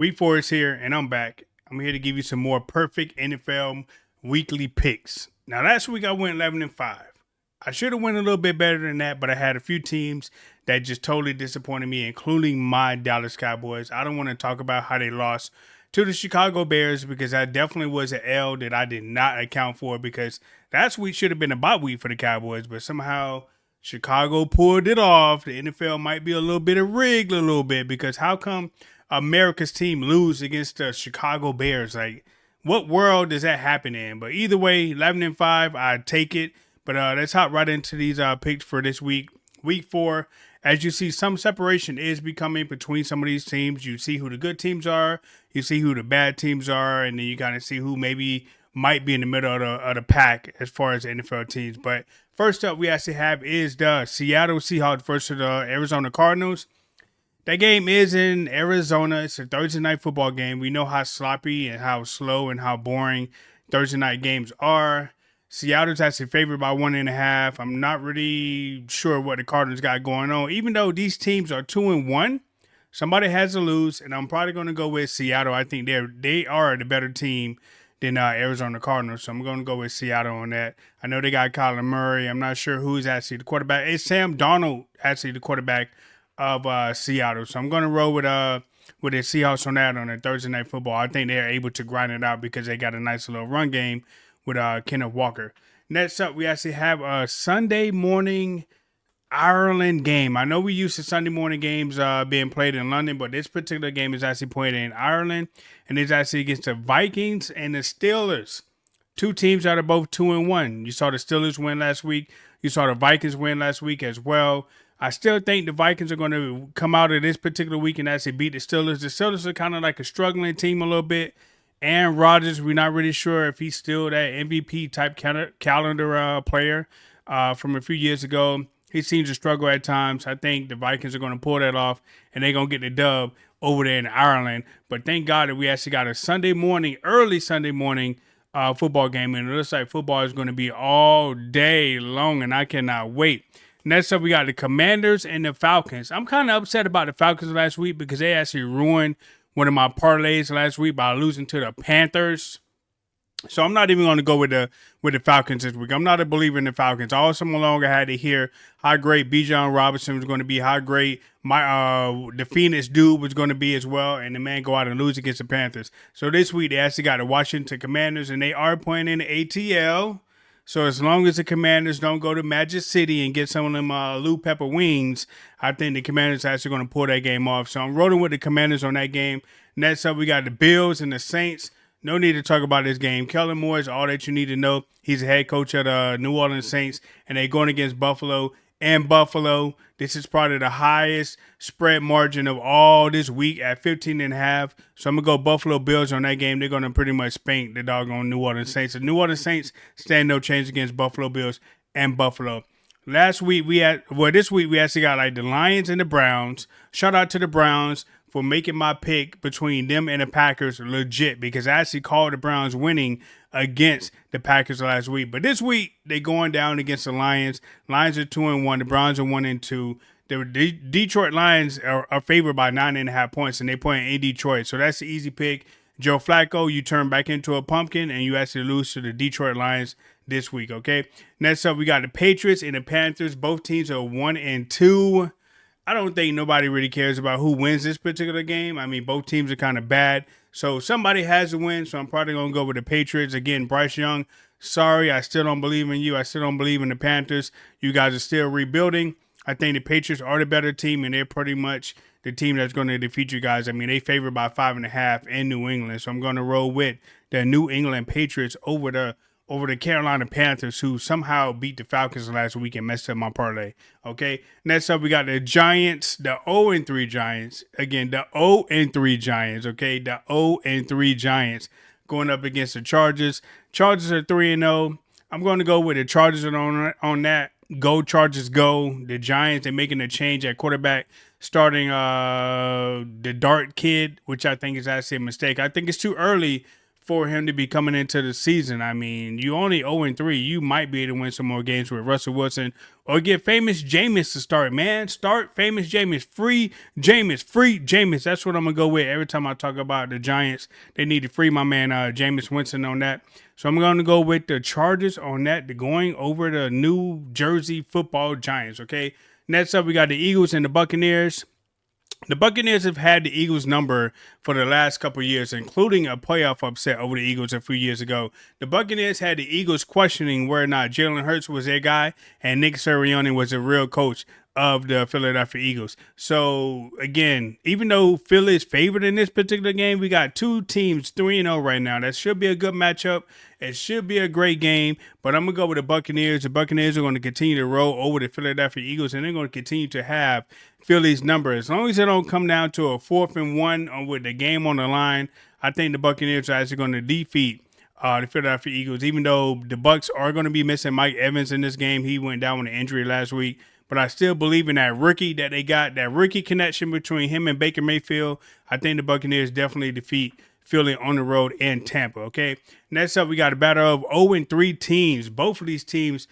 Week 4 is here, and I'm back. I'm here to give you some more perfect NFL weekly picks. Now, last week I went 11-5. I should have went a little bit better than that, but I had a few teams that just totally disappointed me, including my Dallas Cowboys. I don't want to talk about how they lost to the Chicago Bears because that definitely was an L that I did not account for because last week should have been a bye week for the Cowboys, but somehow Chicago pulled it off. The NFL might be a little bit of rigged a little bit because how come America's team lose against the Chicago Bears? Like, what world does that happen in? But either way, 11-5, I take it. But let's hop right into these picks for this week. Week 4, as you see, some separation is becoming between some of these teams. You see who the good teams are, you see who the bad teams are, and then you kind of see who maybe might be in the middle of the pack as far as the NFL teams. But first up, we actually have is the Seattle Seahawks versus the Arizona Cardinals. That game is in Arizona. It's a Thursday night football game. We know how sloppy and how slow and how boring Thursday night games are. Seattle's actually favored by 1.5. I'm not really sure what the Cardinals got going on. Even though these teams are 2-1, somebody has to lose, and I'm probably going to go with Seattle. I think they are the better team than Arizona Cardinals, so I'm going to go with Seattle on that. I know they got Kyler Murray. I'm not sure who's actually the quarterback. It's Sam Darnold actually the quarterback of Seattle. So I'm going to roll with the Seahawks on that on a Thursday night football. I think they're able to grind it out because they got a nice little run game with Kenneth Walker. Next up, we actually have a Sunday morning Ireland game. I know we used to Sunday morning games being played in London, but this particular game is actually played in Ireland, and it's actually against the Vikings and the Steelers. Two teams that are both 2-1. You saw the Steelers win last week. You saw the Vikings win last week as well. I still think the Vikings are going to come out of this particular week and actually beat the Steelers. The Steelers are kind of like a struggling team a little bit. Aaron Rodgers, we're not really sure if he's still that MVP type calendar player from a few years ago. He seems to struggle at times. I think the Vikings are going to pull that off, and they're going to get the dub over there in Ireland. But thank God that we actually got a Sunday morning, early Sunday morning football game, and it looks like football is going to be all day long, and I cannot wait. Next up, we got the Commanders and the Falcons. I'm kind of upset about the Falcons last week because they actually ruined one of my parlays last week by losing to the Panthers. So I'm not even going to go with the Falcons this week. I'm not a believer in the Falcons. I also no longer had to hear how great Bijan Robinson was going to be, how great the Phoenix dude was going to be as well, and the man go out and lose against the Panthers. So this week they actually got the Washington Commanders, and they are playing in the ATL. So as long as the Commanders don't go to Magic City and get some of them Lou Pepper wings, I think the Commanders are actually going to pull that game off. So I'm rolling with the Commanders on that game. Next up, we got the Bills and the Saints. No need to talk about this game. Kellen Moore is all that you need to know. He's the head coach of the New Orleans Saints, and they're going against Buffalo. And Buffalo, this is probably the highest spread margin of all this week at 15.5. So I'm going to go Buffalo Bills on that game. They're going to pretty much spank the doggone New Orleans Saints. The New Orleans Saints stand no chance against Buffalo Bills and Buffalo. This week we actually got like the Lions and the Browns. Shout out to the Browns for making my pick between them and the Packers legit because I actually called the Browns winning against the Packers last week. But this week, they're going down against the Lions. Lions are 2-1. The Browns are 1-2. The Detroit Lions are favored by 9.5 points, and they're playing in Detroit. So that's the easy pick. Joe Flacco, you turn back into a pumpkin, and you actually lose to the Detroit Lions this week, okay? Next up, we got the Patriots and the Panthers. Both teams are 1-2. I don't think nobody really cares about who wins this particular game. I mean, both teams are kind of bad. So somebody has to win, so I'm probably going to go with the Patriots. Again, Bryce Young, sorry, I still don't believe in you. I still don't believe in the Panthers. You guys are still rebuilding. I think the Patriots are the better team, and they're pretty much the team that's going to defeat you guys. I mean, they favored by 5.5 in New England, so I'm going to roll with the New England Patriots over the Carolina Panthers, who somehow beat the Falcons last week and messed up my parlay. Okay, next up we got the Giants, the 0-3 Giants. Again, the 0-3 Giants. Okay, the 0-3 Giants going up against the Chargers. Chargers are 3-0. I'm going to go with the Chargers on that. Go Chargers, go. The Giants, they're making a change at quarterback, starting the Dart kid, which I think is actually a mistake. I think it's too early for him to be coming into the season. I mean, you only 0-3. You might be able to win some more games with Russell Wilson or get famous Jameis to start, man. Start famous Jameis. Free Jameis. Free Jameis. That's what I'm going to go with. Every time I talk about the Giants, they need to free my man Jameis Winston on that. So I'm going to go with the Chargers on that. They're going over the New Jersey Football Giants, okay? Next up, we got the Eagles and the Buccaneers. The Buccaneers have had the Eagles number for the last couple of years, including a playoff upset over the Eagles a few years ago. The Buccaneers had the Eagles questioning whether or not Jalen Hurts was their guy and Nick Sirianni was a real coach of the Philadelphia Eagles. So, again, even though Philly is favored in this particular game, we got two teams 3-0 right now. That should be a good matchup. It should be a great game, but I'm going to go with the Buccaneers. The Buccaneers are going to continue to roll over the Philadelphia Eagles, and they're going to continue to have Philly's number. As long as it don't come down to a 4th and 1 with the game on the line, I think the Buccaneers are actually going to defeat the Philadelphia Eagles, even though the Bucs are going to be missing Mike Evans in this game. He went down with an injury last week. But I still believe in that rookie that they got, that rookie connection between him and Baker Mayfield. I think the Buccaneers definitely defeat Philly on the road and Tampa, okay? Next up, we got a battle of 0-3 teams. Both of these teams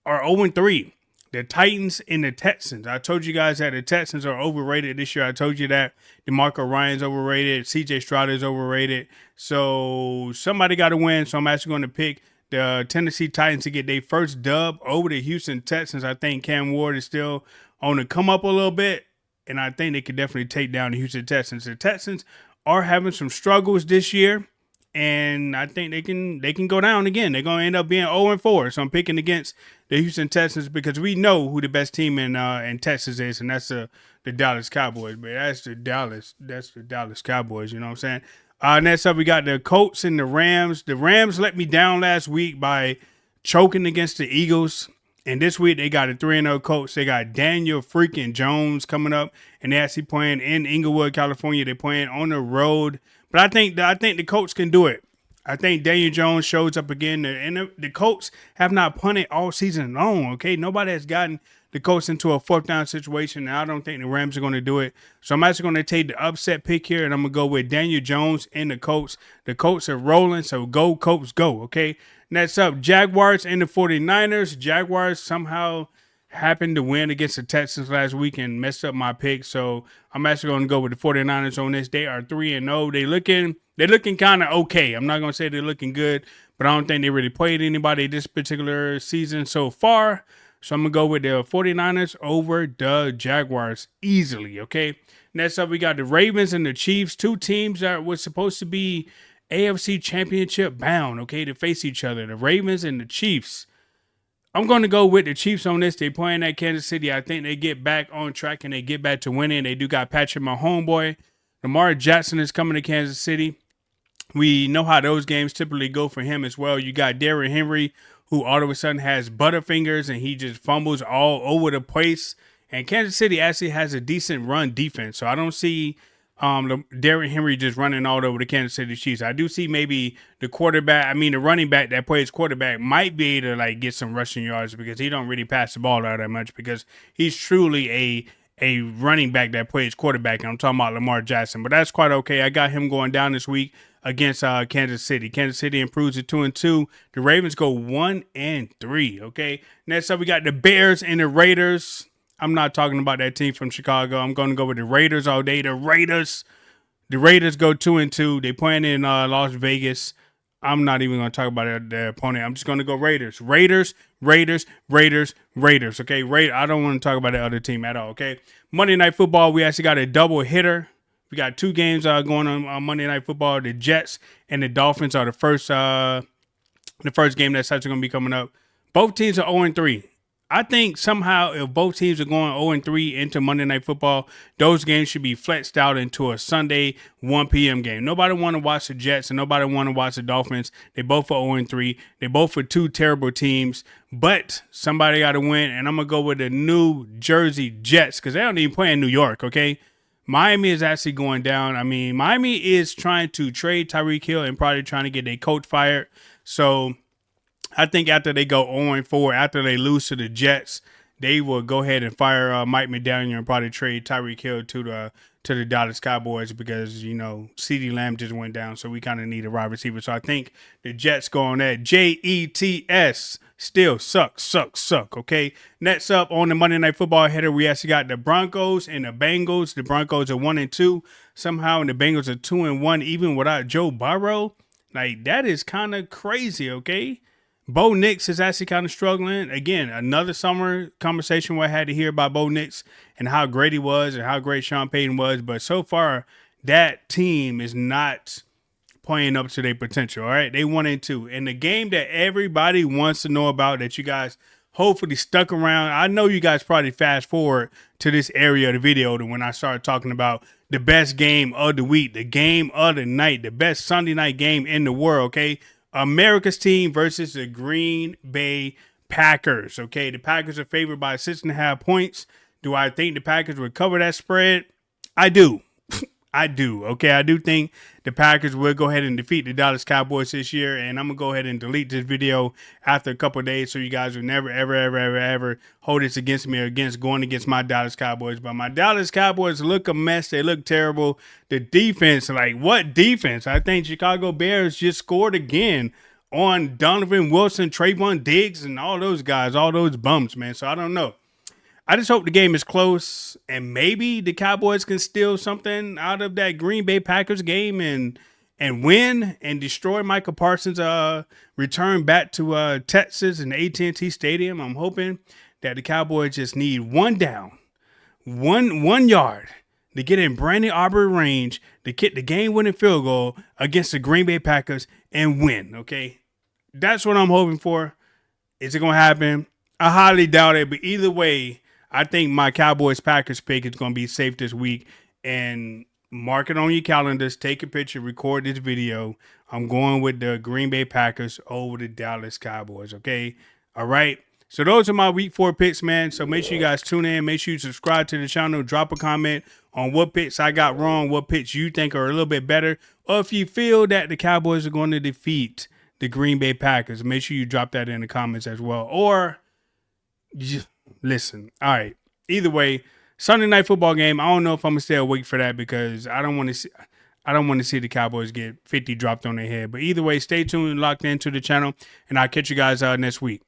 are 0-3. The Titans and the Texans. I told you guys that the Texans are overrated this year. I told you that DeMarco Ryan's overrated. CJ Stroud is overrated. So somebody got to win. So I'm actually going to pick the Tennessee Titans to get their first dub over the Houston Texans. I think Cam Ward is still on the come up a little bit, and I think they could definitely take down the Houston Texans. The Texans are having some struggles this year, and I think they can go down again. They're going to end up being 0-4. So I'm picking against the Houston Texans because we know who the best team in Texas is, and that's the Dallas Cowboys. But that's the Dallas Cowboys. You know what I'm saying? Next up, we got the Colts and the Rams. The Rams let me down last week by choking against the Eagles. And this week, they got a 3-0 Colts. They got Daniel freaking Jones coming up. And they're actually playing in Inglewood, California. They're playing on the road. But I think the Colts can do it. I think Daniel Jones shows up again. And the Colts have not punted all season long, okay? Nobody has gotten the Colts into a 4th down situation, and I don't think the Rams are going to do it. So I'm actually going to take the upset pick here, and I'm going to go with Daniel Jones and the Colts. The Colts are rolling, so go Colts, go, okay? Next up, Jaguars and the 49ers. Jaguars somehow happened to win against the Texans last week and messed up my pick, so I'm actually going to go with the 49ers on this. They are 3-0. They're looking kind of okay. I'm not going to say they're looking good, but I don't think they really played anybody this particular season so far. So I'm going to go with the 49ers over the Jaguars easily, okay? Next up, we got the Ravens and the Chiefs, two teams that were supposed to be AFC Championship bound, okay, to face each other. The Ravens and the Chiefs. I'm going to go with the Chiefs on this. They playing at Kansas City. I think they get back on track and they get back to winning. They do got Patrick Mahomes, boy. Lamar Jackson is coming to Kansas City. We know how those games typically go for him as well. You got Derrick Henry, who all of a sudden has butterfingers and he just fumbles all over the place. And Kansas City actually has a decent run defense. So I don't see Derrick Henry just running all over the Kansas City Chiefs. I do see maybe the running back that plays quarterback might be able to like get some rushing yards because he don't really pass the ball out that much because he's truly a running back that plays quarterback. And I'm talking about Lamar Jackson, but that's quite okay. I got him going down this week against Kansas City. Kansas City improves to 2-2. The Ravens go 1-3. Okay. Next up, we got the Bears and the Raiders. I'm not talking about that team from Chicago. I'm going to go with the Raiders all day. The Raiders go 2-2. They playing in Las Vegas. I'm not even going to talk about their opponent. I'm just going to go Raiders. Raiders. Okay. I don't want to talk about the other team at all. Okay. Monday Night Football. We actually got a double hitter. We got two games going on Monday Night Football. The Jets and the Dolphins are the first game that's actually going to be coming up. Both teams are 0-3. I think somehow if both teams are going 0-3 into Monday Night Football, those games should be flexed out into a Sunday 1 p.m. game. Nobody want to watch the Jets and nobody want to watch the Dolphins. They both are 0-3. They both are two terrible teams, but somebody got to win, and I'm going to go with the New Jersey Jets because they don't even play in New York, okay? Miami is actually going down. I mean, Miami is trying to trade Tyreek Hill and probably trying to get their coach fired. So I think after they go 0-4, after they lose to the Jets, they will go ahead and fire Mike McDaniel and probably trade Tyreek Hill to to the Dallas Cowboys because, CeeDee Lamb just went down, so we kind of need a wide receiver. So I think the Jets go on that. Jets still suck, okay? Next up on the Monday Night Football header, we actually got the Broncos and the Bengals. The Broncos are 1-2 somehow, and the Bengals are 2-1 even without Joe Burrow. Like, that is kind of crazy, okay? Bo Nix is actually kind of struggling. Again, another summer conversation where I had to hear about Bo Nix and how great he was and how great Sean Payton was. But so far, that team is not playing up to their potential. All right, they 1-2. And the game that everybody wants to know about, that you guys hopefully stuck around. I know you guys probably fast forward to this area of the video to when I started talking about the best game of the week, the game of the night, the best Sunday night game in the world, okay? America's team versus the Green Bay Packers. Okay, the Packers are favored by 6.5 points. Do I think the Packers would cover that spread? I do. I do. Okay, I do think the Packers will go ahead and defeat the Dallas Cowboys this year. And I'm going to go ahead and delete this video after a couple of days so you guys will never, ever hold this against me or going against my Dallas Cowboys. But my Dallas Cowboys look a mess. They look terrible. The defense, like what defense? I think Chicago Bears just scored again on Donovan Wilson, Trayvon Diggs, and all those guys, all those bums, man. So I don't know. I just hope the game is close and maybe the Cowboys can steal something out of that Green Bay Packers game and win and destroy Michael Parsons' return back to Texas and AT&T Stadium. I'm hoping that the Cowboys just need one down, one yard to get in Brandon Aubrey range to get the game-winning field goal against the Green Bay Packers and win, okay? That's what I'm hoping for. Is it going to happen? I highly doubt it, but either way, I think my Cowboys-Packers pick is going to be safe this week. And mark it on your calendars. Take a picture. Record this video. I'm going with the Green Bay Packers over the Dallas Cowboys. Okay? All right? So those are my Week 4 picks, man. So make sure you guys tune in. Make sure you subscribe to the channel. Drop a comment on what picks I got wrong. What picks you think are a little bit better. Or if you feel that the Cowboys are going to defeat the Green Bay Packers, make sure you drop that in the comments as well. Or just listen. All right. Either way, Sunday night football game. I don't know if I'm gonna stay awake for that because I don't want to see the Cowboys get 50 dropped on their head. But either way, stay tuned, locked into the channel, and I'll catch you guys next week.